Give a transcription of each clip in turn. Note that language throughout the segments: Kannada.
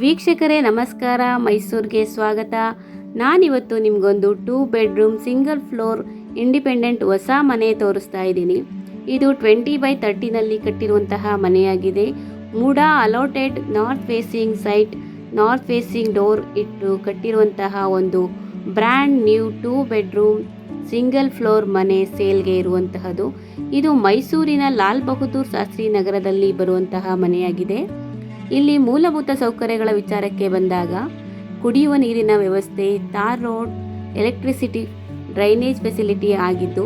ವೀಕ್ಷಕರೇ ನಮಸ್ಕಾರ, ಮೈಸೂರಿಗೆ ಸ್ವಾಗತ. ನಾನಿವತ್ತು ನಿಮಗೊಂದು 2 ಬೆಡ್ರೂಮ್ ಸಿಂಗಲ್ ಫ್ಲೋರ್ ಇಂಡಿಪೆಂಡೆಂಟ್ ಹೊಸ ಮನೆ ತೋರಿಸ್ತಾ ಇದ್ದೀನಿ. ಇದು 20x30ನಲ್ಲಿ ಕಟ್ಟಿರುವಂತಹ ಮನೆಯಾಗಿದೆ. MUDA allotted north facing site, north facing door ಇಟ್ಟು ಕಟ್ಟಿರುವಂತಹ ಒಂದು brand new 2 bedroom single floor ಮನೆ ಸೇಲ್ಗೆ ಇರುವಂತಹದ್ದು. ಇದು ಮೈಸೂರಿನ ಲಾಲ್ ಬಹದ್ದೂರ್ ಶಾಸ್ತ್ರಿ ನಗರದಲ್ಲಿ ಬರುವಂತಹ ಮನೆಯಾಗಿದೆ. ಇಲ್ಲಿ ಮೂಲಭೂತ ಸೌಕರ್ಯಗಳ ವಿಚಾರಕ್ಕೆ ಬಂದಾಗ ಕುಡಿಯುವ ನೀರಿನ ವ್ಯವಸ್ಥೆ, tar road, electricity, drainage facility ಆಗಿದ್ದು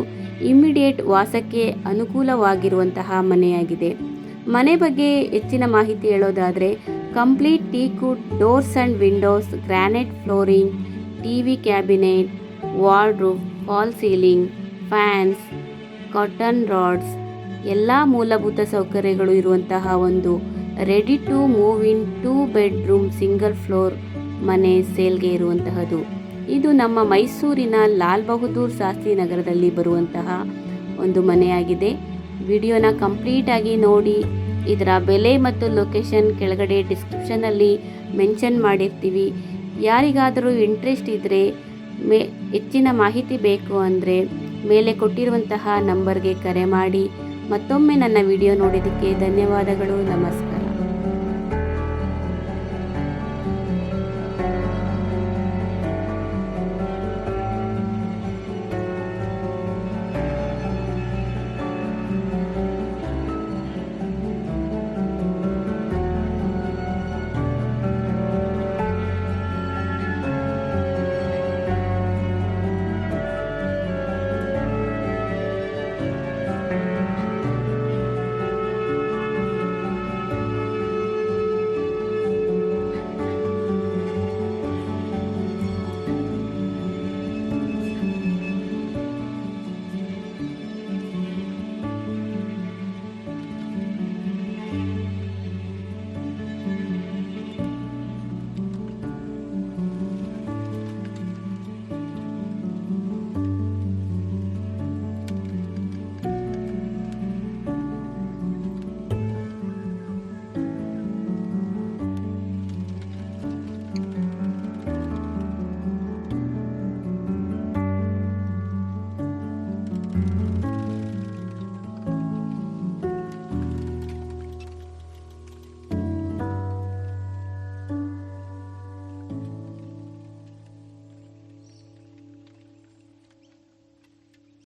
ಇಮ್ಮಿಡಿಯೇಟ್ ವಾಸಕ್ಕೆ ಅನುಕೂಲವಾಗಿರುವಂತಹ ಮನೆಯಾಗಿದೆ. ಮನೆ ಬಗ್ಗೆ ಹೆಚ್ಚಿನ ಮಾಹಿತಿ ಹೇಳೋದಾದರೆ, complete teakwood doors and windows, granite flooring, TV cabinet, wardrobe, fall ceiling, fans, cotton rods ಎಲ್ಲ ಮೂಲಭೂತ ಸೌಕರ್ಯಗಳು ಇರುವಂತಹ ಒಂದು ready to move in 2 bedroom single floor ಮನೆ ಸೇಲ್ಗೆ ಇರುವಂತಹದ್ದು. ಇದು ನಮ್ಮ ಮೈಸೂರಿನ ಲಾಲ್ ಬಹದ್ದೂರ್ ಶಾಸ್ತ್ರಿ ನಗರದಲ್ಲಿ ಬರುವಂತಹ ಒಂದು ಮನೆಯಾಗಿದೆ. ವಿಡಿಯೋನ ಕಂಪ್ಲೀಟ್ ಆಗಿ ನೋಡಿ. ಇದರ ಬೆಲೆ ಮತ್ತು ಲೊಕೇಶನ್ ಕೆಳಗಡೆ ಡಿಸ್ಕ್ರಿಪ್ಷನಲ್ಲಿ ಮೆನ್ಷನ್ ಮಾಡಿರ್ತೀವಿ. ಯಾರಿಗಾದರೂ ಇಂಟ್ರೆಸ್ಟ್ ಇದ್ದರೆ ಹೆಚ್ಚಿನ ಮಾಹಿತಿ ಬೇಕು ಅಂದರೆ ಮೇಲೆ ಕೊಟ್ಟಿರುವಂತಹ ನಂಬರ್ಗೆ ಕರೆ ಮಾಡಿ. ಮತ್ತೊಮ್ಮೆ ನನ್ನ ವಿಡಿಯೋ ನೋಡಿದ್ದಕ್ಕೆ ಧನ್ಯವಾದಗಳು. ನಮಸ್ಕಾರ.